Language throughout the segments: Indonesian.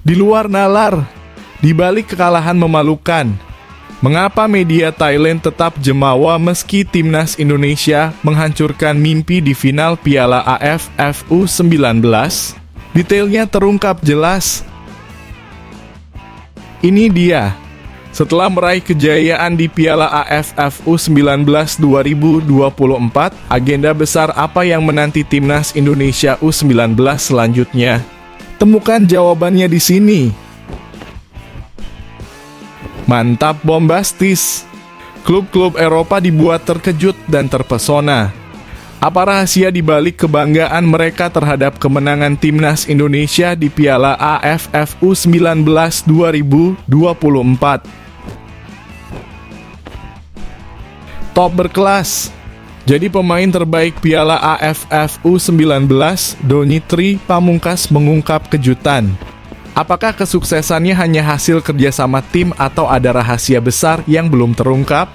Di luar nalar, di balik kekalahan memalukan, mengapa media Thailand tetap jemawa meski timnas Indonesia menghancurkan mimpi di final Piala AFF U19? Detailnya terungkap jelas. Ini dia. Setelah meraih kejayaan di Piala AFF U19 2024, agenda besar apa yang menanti timnas Indonesia U19 selanjutnya? Temukan jawabannya di sini. Mantap bombastis. Klub-klub Eropa dibuat terkejut dan terpesona. Apa rahasia di balik kebanggaan mereka terhadap kemenangan timnas Indonesia di Piala AFF U19 2024? Top berkelas. Jadi pemain terbaik Piala AFF U19, Donny Pamungkas mengungkap kejutan. Apakah kesuksesannya hanya hasil kerjasama tim atau ada rahasia besar yang belum terungkap?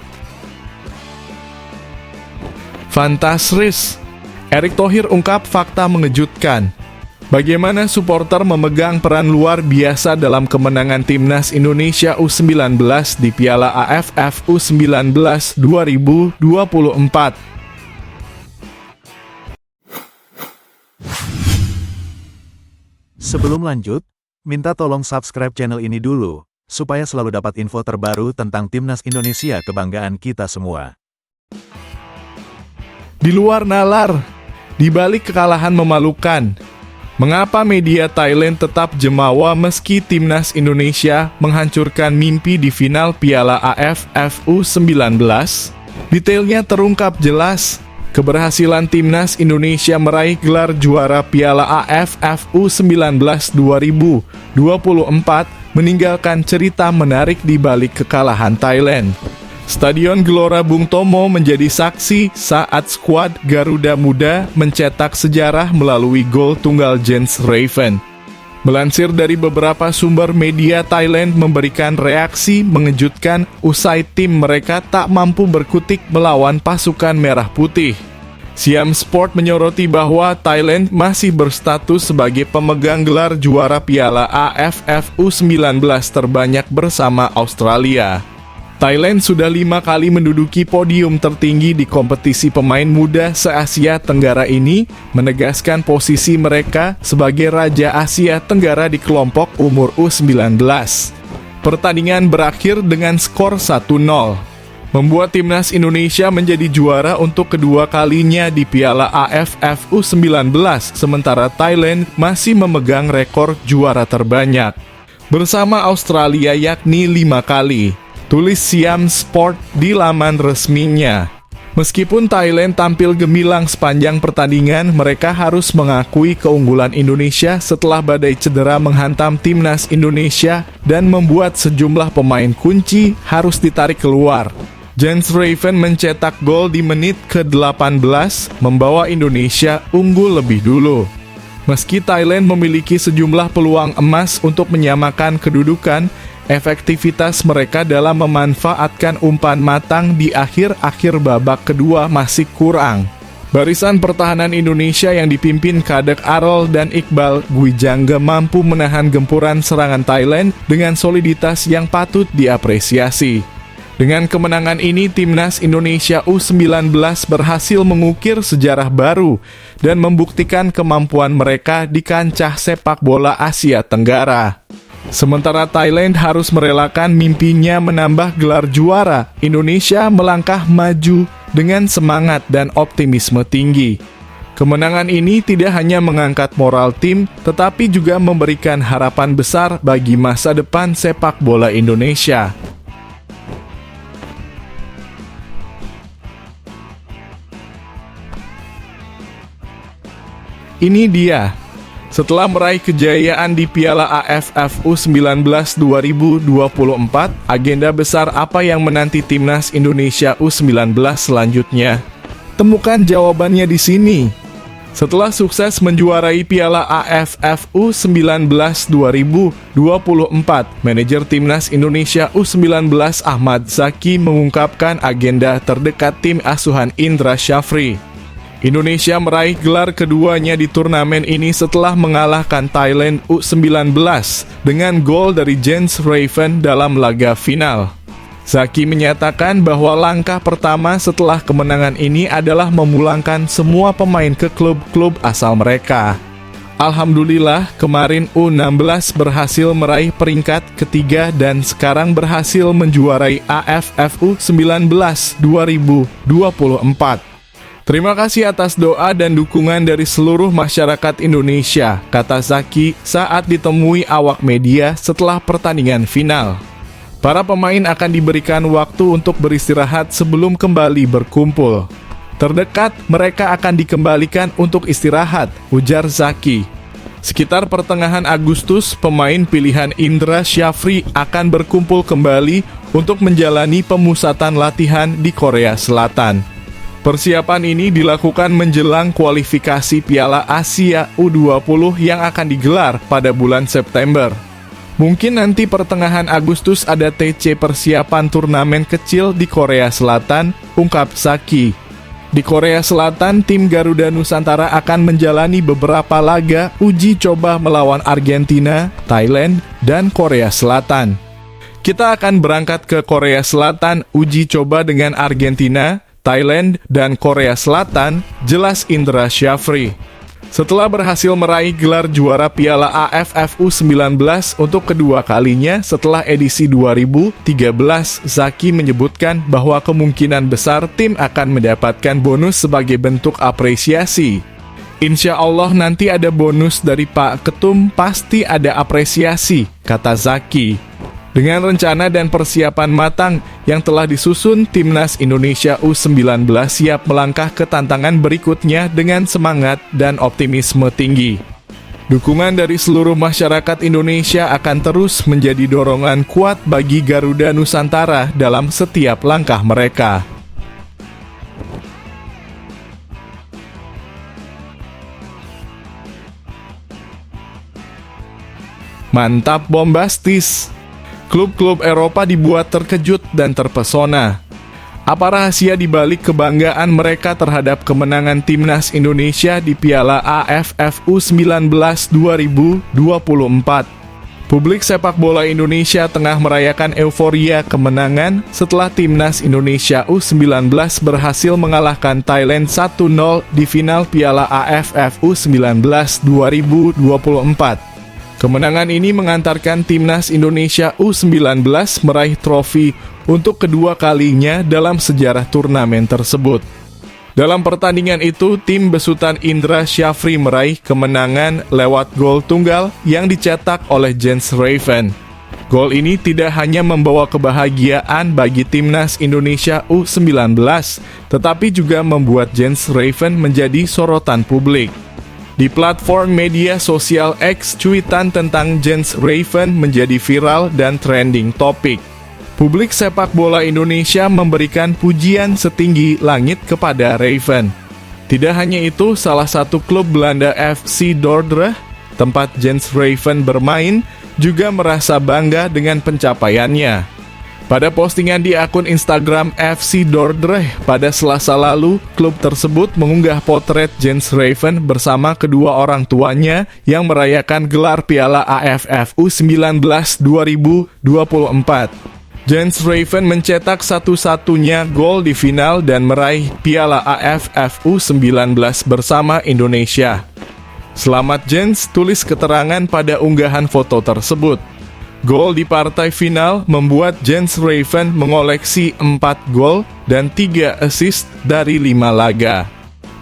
Fantastis. Erick Thohir ungkap fakta mengejutkan. Bagaimana supporter memegang peran luar biasa dalam kemenangan timnas Indonesia U19 di Piala AFF U19 2024. Sebelum lanjut, minta tolong subscribe channel ini dulu, supaya selalu dapat info terbaru tentang timnas Indonesia kebanggaan kita semua. Di luar nalar, di balik kekalahan memalukan, mengapa media Thailand tetap jemawa meski timnas Indonesia menghancurkan mimpi di final Piala AFF U19? Detailnya terungkap jelas. Keberhasilan timnas Indonesia meraih gelar juara Piala AFF U19 2024 meninggalkan cerita menarik di balik kekalahan Thailand. Stadion Gelora Bung Tomo menjadi saksi saat skuad Garuda Muda mencetak sejarah melalui gol tunggal Jens Raven. Melansir dari beberapa sumber media Thailand memberikan reaksi mengejutkan usai tim mereka tak mampu berkutik melawan pasukan merah putih. Siam Sport menyoroti bahwa Thailand masih berstatus sebagai pemegang gelar juara Piala AFF U19 terbanyak bersama Australia. Thailand sudah 5 kali menduduki podium tertinggi di kompetisi pemain muda se-Asia Tenggara ini, menegaskan posisi mereka sebagai Raja Asia Tenggara di kelompok umur U19. Pertandingan berakhir dengan skor 1-0, membuat timnas Indonesia menjadi juara untuk kedua kalinya di Piala AFF U19, sementara Thailand masih memegang rekor juara terbanyak, bersama Australia yakni 5 kali. Tulis Siam Sport di laman resminya. Meskipun Thailand tampil gemilang sepanjang pertandingan, mereka harus mengakui keunggulan Indonesia setelah badai cedera menghantam timnas Indonesia dan membuat sejumlah pemain kunci harus ditarik keluar. Jens Raven mencetak gol di menit ke-18, membawa Indonesia unggul lebih dulu. Meski Thailand memiliki sejumlah peluang emas untuk menyamakan kedudukan, efektivitas mereka dalam memanfaatkan umpan matang di akhir-akhir babak kedua masih kurang. Barisan pertahanan Indonesia yang dipimpin Kadek Arol dan Iqbal Gwijangge mampu menahan gempuran serangan Thailand dengan soliditas yang patut diapresiasi. Dengan kemenangan ini, timnas Indonesia U19 berhasil mengukir sejarah baru dan membuktikan kemampuan mereka di kancah sepak bola Asia Tenggara. Sementara Thailand harus merelakan mimpinya menambah gelar juara, Indonesia melangkah maju dengan semangat dan optimisme tinggi. Kemenangan ini tidak hanya mengangkat moral tim, tetapi juga memberikan harapan besar bagi masa depan sepak bola Indonesia. Ini dia. Setelah meraih kejayaan di Piala AFF U19 2024, agenda besar apa yang menanti timnas Indonesia U19 selanjutnya? Temukan jawabannya di sini. Setelah sukses menjuarai Piala AFF U19 2024, manajer timnas Indonesia U19 Ahmad Zaki mengungkapkan agenda terdekat tim asuhan Indra Syafri. Indonesia meraih gelar keduanya di turnamen ini setelah mengalahkan Thailand U19 dengan gol dari Jens Raven dalam laga final. Zaki menyatakan bahwa langkah pertama setelah kemenangan ini adalah memulangkan semua pemain ke klub-klub asal mereka. Alhamdulillah, kemarin U16 berhasil meraih peringkat ketiga dan sekarang berhasil menjuarai AFF U19 2024. Terima kasih atas doa dan dukungan dari seluruh masyarakat Indonesia, kata Zaki saat ditemui awak media setelah pertandingan final. Para pemain akan diberikan waktu untuk beristirahat sebelum kembali berkumpul. Terdekat, mereka akan dikembalikan untuk istirahat, ujar Zaki. Sekitar pertengahan Agustus, pemain pilihan Indra Syafri akan berkumpul kembali untuk menjalani pemusatan latihan di Korea Selatan. Persiapan ini dilakukan menjelang kualifikasi Piala Asia U20 yang akan digelar pada bulan September. Mungkin nanti pertengahan Agustus ada TC persiapan turnamen kecil di Korea Selatan, ungkap Zaki. Di Korea Selatan, tim Garuda Nusantara akan menjalani beberapa laga uji coba melawan Argentina, Thailand, dan Korea Selatan. Kita akan berangkat ke Korea Selatan uji coba dengan Argentina, Thailand, dan Korea Selatan, jelas Indra Syafri. Setelah berhasil meraih gelar juara Piala AFF U19 untuk kedua kalinya setelah edisi 2013, Zaki menyebutkan bahwa kemungkinan besar tim akan mendapatkan bonus sebagai bentuk apresiasi. Insya Allah nanti ada bonus dari Pak Ketum, pasti ada apresiasi, kata Zaki. Dengan rencana dan persiapan matang yang telah disusun, Timnas Indonesia U19 siap melangkah ke tantangan berikutnya dengan semangat dan optimisme tinggi. Dukungan dari seluruh masyarakat Indonesia akan terus menjadi dorongan kuat bagi Garuda Nusantara dalam setiap langkah mereka. Mantap bombastis! Klub-klub Eropa dibuat terkejut dan terpesona. Apa rahasia di balik kebanggaan mereka terhadap kemenangan Timnas Indonesia di Piala AFF U19 2024? Publik sepak bola Indonesia tengah merayakan euforia kemenangan setelah Timnas Indonesia U19 berhasil mengalahkan Thailand 1-0 di final Piala AFF U19 2024. Kemenangan ini mengantarkan Timnas Indonesia U19 meraih trofi untuk kedua kalinya dalam sejarah turnamen tersebut. Dalam pertandingan itu, tim besutan Indra Syafri meraih kemenangan lewat gol tunggal yang dicetak oleh Jens Raven. Gol ini tidak hanya membawa kebahagiaan bagi Timnas Indonesia U19, tetapi juga membuat Jens Raven menjadi sorotan publik. Di platform media sosial X, cuitan tentang Jens Raven menjadi viral dan trending topik. Publik sepak bola Indonesia memberikan pujian setinggi langit kepada Raven. Tidak hanya itu, salah satu klub Belanda FC Dordrecht, tempat Jens Raven bermain, juga merasa bangga dengan pencapaiannya. Pada postingan di akun Instagram FC Dordrecht pada Selasa lalu, klub tersebut mengunggah potret Jens Raven bersama kedua orang tuanya yang merayakan gelar Piala AFF U19 2024. Jens Raven mencetak satu-satunya gol di final dan meraih Piala AFF U19 bersama Indonesia. Selamat Jens, tulis keterangan pada unggahan foto tersebut. Gol di partai final membuat Jens Raven mengoleksi 4 gol dan 3 assist dari 5 laga.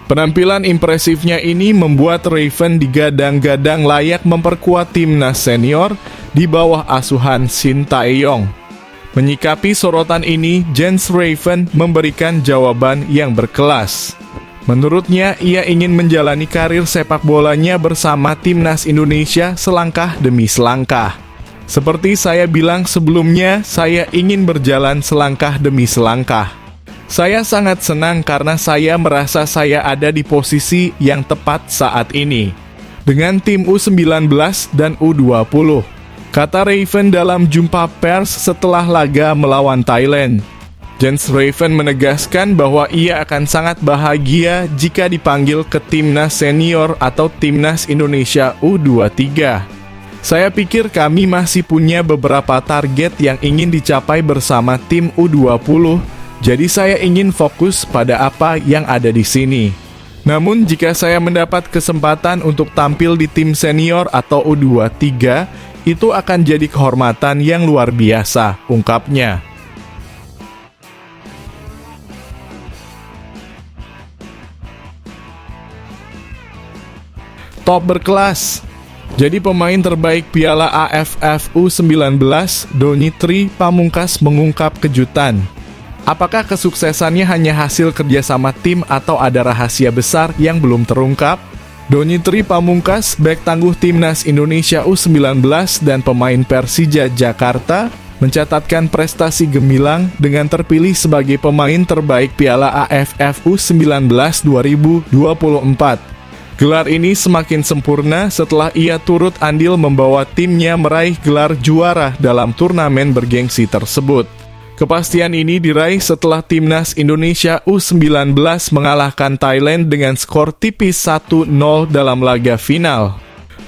Penampilan impresifnya ini membuat Raven digadang-gadang layak memperkuat timnas senior di bawah asuhan Shin Tae-yong. Menyikapi sorotan ini, Jens Raven memberikan jawaban yang berkelas. Menurutnya, ia ingin menjalani karir sepak bolanya bersama timnas Indonesia selangkah demi selangkah. Seperti saya bilang sebelumnya, saya ingin berjalan selangkah demi selangkah. Saya sangat senang karena saya merasa saya ada di posisi yang tepat saat ini, dengan tim U19 dan U20, kata Raven dalam jumpa pers setelah laga melawan Thailand. Jens Raven menegaskan bahwa ia akan sangat bahagia jika dipanggil ke timnas senior atau timnas Indonesia U23. Saya pikir kami masih punya beberapa target yang ingin dicapai bersama tim U20, jadi saya ingin fokus pada apa yang ada di sini. Namun jika saya mendapat kesempatan untuk tampil di tim senior atau U23, itu akan jadi kehormatan yang luar biasa, ungkapnya. Top berkelas. Jadi pemain terbaik Piala AFF U19, Donny Pamungkas mengungkap kejutan. Apakah kesuksesannya hanya hasil kerjasama tim atau ada rahasia besar yang belum terungkap? Donny Pamungkas, bek tangguh timnas Indonesia U19 dan pemain Persija Jakarta, mencatatkan prestasi gemilang dengan terpilih sebagai pemain terbaik Piala AFF U19 2024. Gelar ini semakin sempurna setelah ia turut andil membawa timnya meraih gelar juara dalam turnamen bergengsi tersebut. Kepastian ini diraih setelah timnas Indonesia U19 mengalahkan Thailand dengan skor tipis 1-0 dalam laga final.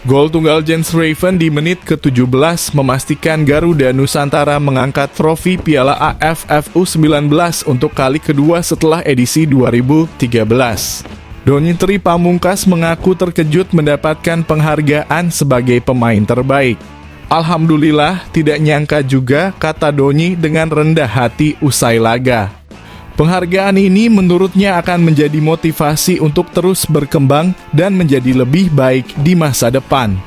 Gol tunggal Jens Raven di menit ke-17 memastikan Garuda Nusantara mengangkat trofi Piala AFF U19 untuk kali kedua setelah edisi 2013. Donny Pamungkas mengaku terkejut mendapatkan penghargaan sebagai pemain terbaik. Alhamdulillah, tidak nyangka juga, kata Donny dengan rendah hati usai laga. Penghargaan ini menurutnya akan menjadi motivasi untuk terus berkembang dan menjadi lebih baik di masa depan.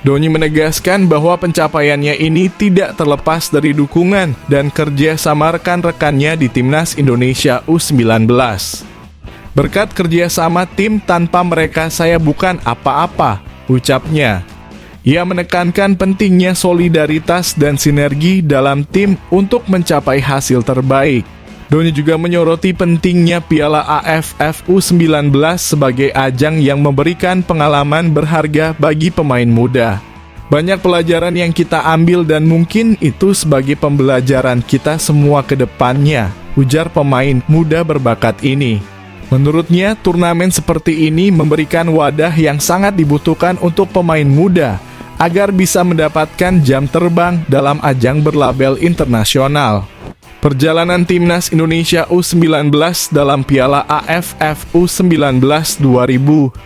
Donny menegaskan bahwa pencapaiannya ini tidak terlepas dari dukungan dan kerja sama rekan-rekannya di Timnas Indonesia U19. Berkat kerjasama tim, tanpa mereka saya bukan apa-apa, ucapnya. Ia menekankan pentingnya solidaritas dan sinergi dalam tim untuk mencapai hasil terbaik. Donny juga menyoroti pentingnya Piala AFF U19 sebagai ajang yang memberikan pengalaman berharga bagi pemain muda. Banyak pelajaran yang kita ambil dan mungkin itu sebagai pembelajaran kita semua ke depannya, ujar pemain muda berbakat ini. Menurutnya, turnamen seperti ini memberikan wadah yang sangat dibutuhkan untuk pemain muda agar bisa mendapatkan jam terbang dalam ajang berlabel internasional. Perjalanan Timnas Indonesia U19 dalam Piala AFF U19 2024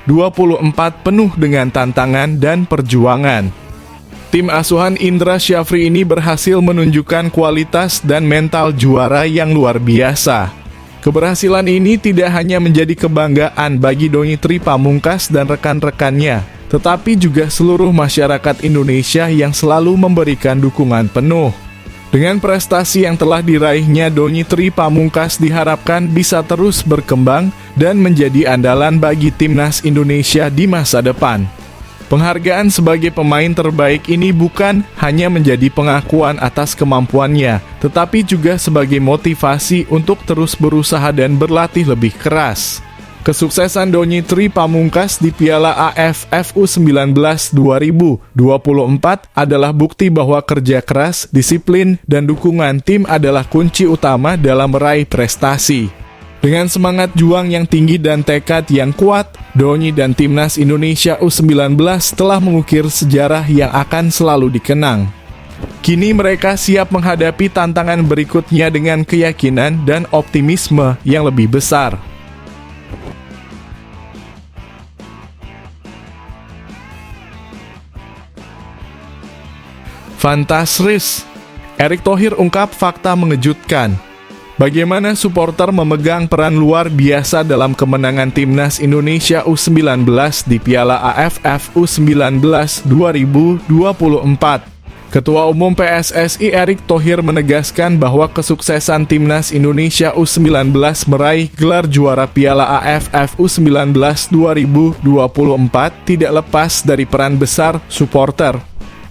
penuh dengan tantangan dan perjuangan. Tim asuhan Indra Syafri ini berhasil menunjukkan kualitas dan mental juara yang luar biasa. Keberhasilan ini tidak hanya menjadi kebanggaan bagi Donny Pamungkas dan rekan-rekannya, tetapi juga seluruh masyarakat Indonesia yang selalu memberikan dukungan penuh. Dengan prestasi yang telah diraihnya, Donny Pamungkas diharapkan bisa terus berkembang dan menjadi andalan bagi timnas Indonesia di masa depan. Penghargaan sebagai pemain terbaik ini bukan hanya menjadi pengakuan atas kemampuannya, tetapi juga sebagai motivasi untuk terus berusaha dan berlatih lebih keras. Kesuksesan Donny Pamungkas di Piala AFF U19 2024 adalah bukti bahwa kerja keras, disiplin, dan dukungan tim adalah kunci utama dalam meraih prestasi. Dengan semangat juang yang tinggi dan tekad yang kuat, Donny dan Timnas Indonesia U19 telah mengukir sejarah yang akan selalu dikenang. Kini mereka siap menghadapi tantangan berikutnya dengan keyakinan dan optimisme yang lebih besar. Fantastis, Erick Thohir ungkap fakta mengejutkan. Bagaimana supporter memegang peran luar biasa dalam kemenangan Timnas Indonesia U19 di Piala AFF U19 2024. Ketua Umum PSSI Erick Thohir menegaskan bahwa kesuksesan Timnas Indonesia U19 meraih gelar juara Piala AFF U19 2024 tidak lepas dari peran besar supporter.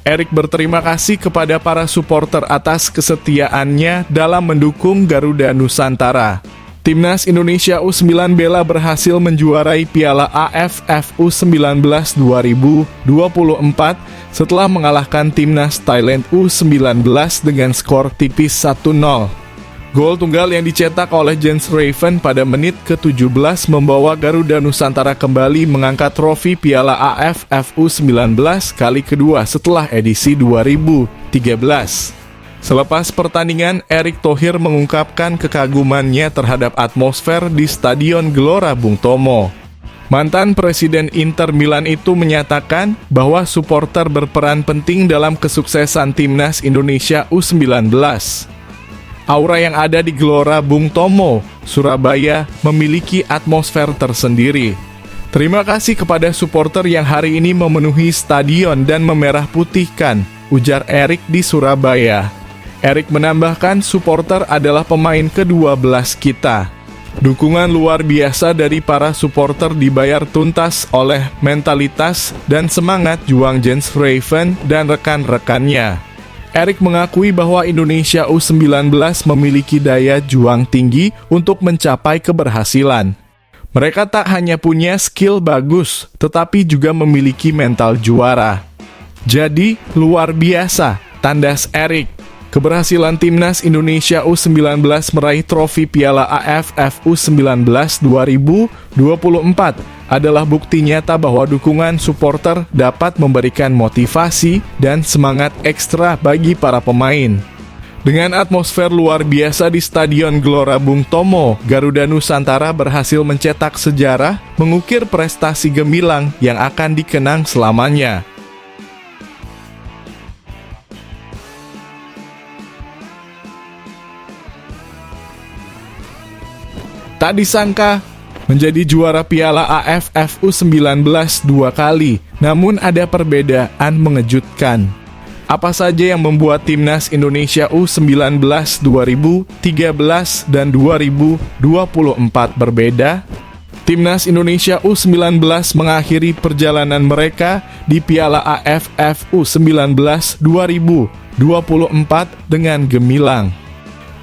Erick berterima kasih kepada para supporter atas kesetiaannya dalam mendukung Garuda Nusantara. Timnas Indonesia U19 Bela berhasil menjuarai Piala AFF U19 2024 setelah mengalahkan Timnas Thailand U19 dengan skor tipis 1-0. Gol tunggal yang dicetak oleh Jens Raven pada menit ke-17 membawa Garuda Nusantara kembali mengangkat trofi Piala AFF U19 kali kedua setelah edisi 2013. Selepas pertandingan, Erick Thohir mengungkapkan kekagumannya terhadap atmosfer di Stadion Gelora Bung Tomo. Mantan Presiden Inter Milan itu menyatakan bahwa supporter berperan penting dalam kesuksesan Timnas Indonesia U19. Aura yang ada di Gelora Bung Tomo, Surabaya, memiliki atmosfer tersendiri. Terima kasih kepada supporter yang hari ini memenuhi stadion dan memerah putihkan, ujar Erick di Surabaya. Erick menambahkan supporter adalah pemain ke-12 kita. Dukungan luar biasa dari para supporter dibayar tuntas oleh mentalitas dan semangat juang Jens Raven dan rekan-rekannya. Erick mengakui bahwa Indonesia U19 memiliki daya juang tinggi untuk mencapai keberhasilan. Mereka tak hanya punya skill bagus, tetapi juga memiliki mental juara. Jadi, luar biasa, tandas Erick. Keberhasilan Timnas Indonesia U19 meraih trofi Piala AFF U19 2024 adalah bukti nyata bahwa dukungan supporter dapat memberikan motivasi dan semangat ekstra bagi para pemain. Dengan atmosfer luar biasa di Stadion Gelora Bung Tomo, Garuda Nusantara berhasil mencetak sejarah, mengukir prestasi gemilang yang akan dikenang selamanya. Tak disangka, menjadi juara Piala AFF U19 2 kali, namun ada perbedaan mengejutkan. Apa saja yang membuat Timnas Indonesia U19 2013 dan 2024 berbeda? Timnas Indonesia U19 mengakhiri perjalanan mereka di Piala AFF U19 2024 dengan gemilang.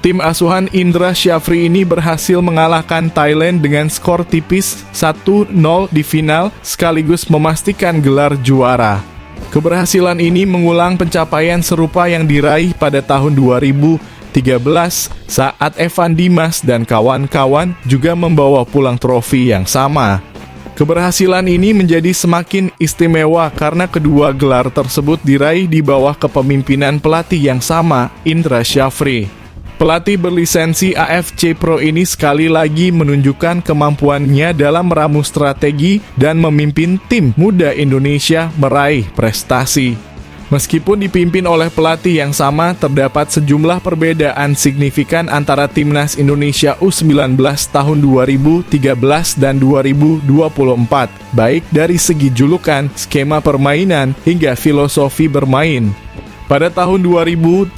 Tim asuhan Indra Syafri ini berhasil mengalahkan Thailand dengan skor tipis 1-0 di final sekaligus memastikan gelar juara. Keberhasilan ini mengulang pencapaian serupa yang diraih pada tahun 2013 saat Evan Dimas dan kawan-kawan juga membawa pulang trofi yang sama. Keberhasilan ini menjadi semakin istimewa karena kedua gelar tersebut diraih di bawah kepemimpinan pelatih yang sama, Indra Syafri. Pelatih berlisensi AFC Pro ini sekali lagi menunjukkan kemampuannya dalam meramu strategi dan memimpin tim muda Indonesia meraih prestasi. Meskipun dipimpin oleh pelatih yang sama, terdapat sejumlah perbedaan signifikan antara Timnas Indonesia U19 tahun 2013 dan 2024, baik dari segi julukan, skema permainan, hingga filosofi bermain. Pada tahun 2013,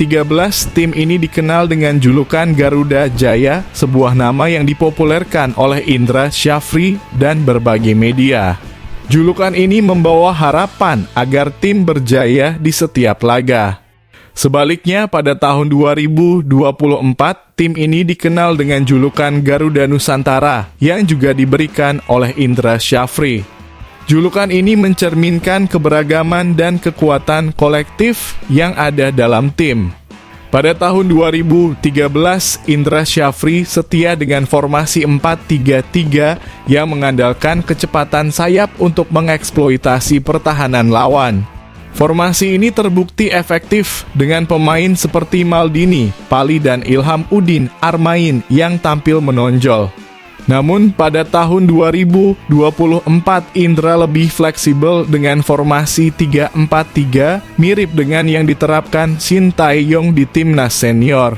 tim ini dikenal dengan julukan Garuda Jaya, sebuah nama yang dipopulerkan oleh Indra Syafri dan berbagai media. Julukan ini membawa harapan agar tim berjaya di setiap laga. Sebaliknya, pada tahun 2024, tim ini dikenal dengan julukan Garuda Nusantara yang juga diberikan oleh Indra Syafri. Julukan ini mencerminkan keberagaman dan kekuatan kolektif yang ada dalam tim. Pada tahun 2013, Indra Syafri setia dengan formasi 4-3-3 yang mengandalkan kecepatan sayap untuk mengeksploitasi pertahanan lawan. Formasi ini terbukti efektif dengan pemain seperti Maldini, Pali dan Ilham Udin Armain yang tampil menonjol. Namun pada tahun 2024 Indra lebih fleksibel dengan formasi 3-4-3 mirip dengan yang diterapkan Shin Tae-yong di timnas senior.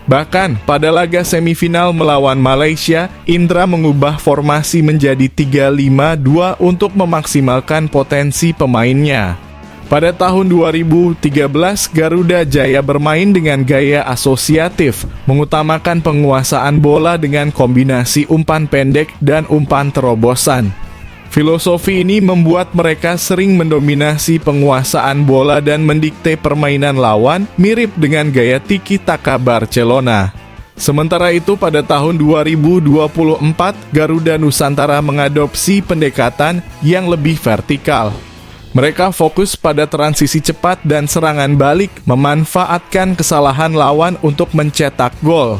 Bahkan pada laga semifinal melawan Malaysia, Indra mengubah formasi menjadi 3-5-2 untuk memaksimalkan potensi pemainnya. Pada tahun 2013, Garuda Jaya bermain dengan gaya asosiatif, mengutamakan penguasaan bola dengan kombinasi umpan pendek dan umpan terobosan. Filosofi ini membuat mereka sering mendominasi penguasaan bola dan mendikte permainan lawan, mirip dengan gaya tiki-taka Barcelona. Sementara itu, pada tahun 2024, Garuda Nusantara mengadopsi pendekatan yang lebih vertikal. Mereka fokus pada transisi cepat dan serangan balik, memanfaatkan kesalahan lawan untuk mencetak gol.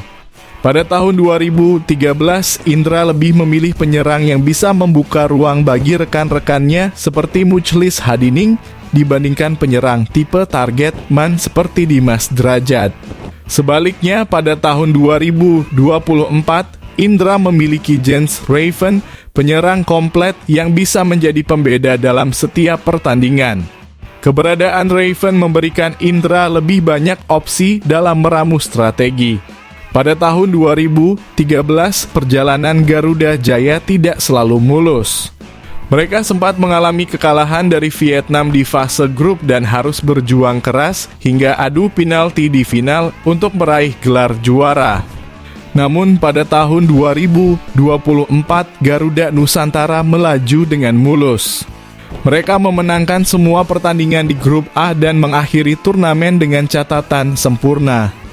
Pada tahun 2013, Indra lebih memilih penyerang yang bisa membuka ruang bagi rekan-rekannya seperti Mujlis Hadining dibandingkan penyerang tipe target man seperti Dimas Drajat. Sebaliknya, pada tahun 2024, Indra memiliki Jens Raven, penyerang komplit yang bisa menjadi pembeda dalam setiap pertandingan. Keberadaan Raven memberikan Indra lebih banyak opsi dalam meramu strategi. Pada tahun 2013, perjalanan Garuda Jaya tidak selalu mulus. Mereka sempat mengalami kekalahan dari Vietnam di fase grup dan harus berjuang keras hingga adu penalti di final untuk meraih gelar juara. Namun pada tahun 2024, Garuda Nusantara melaju dengan mulus. Mereka memenangkan semua pertandingan di grup A dan mengakhiri turnamen dengan catatan sempurna.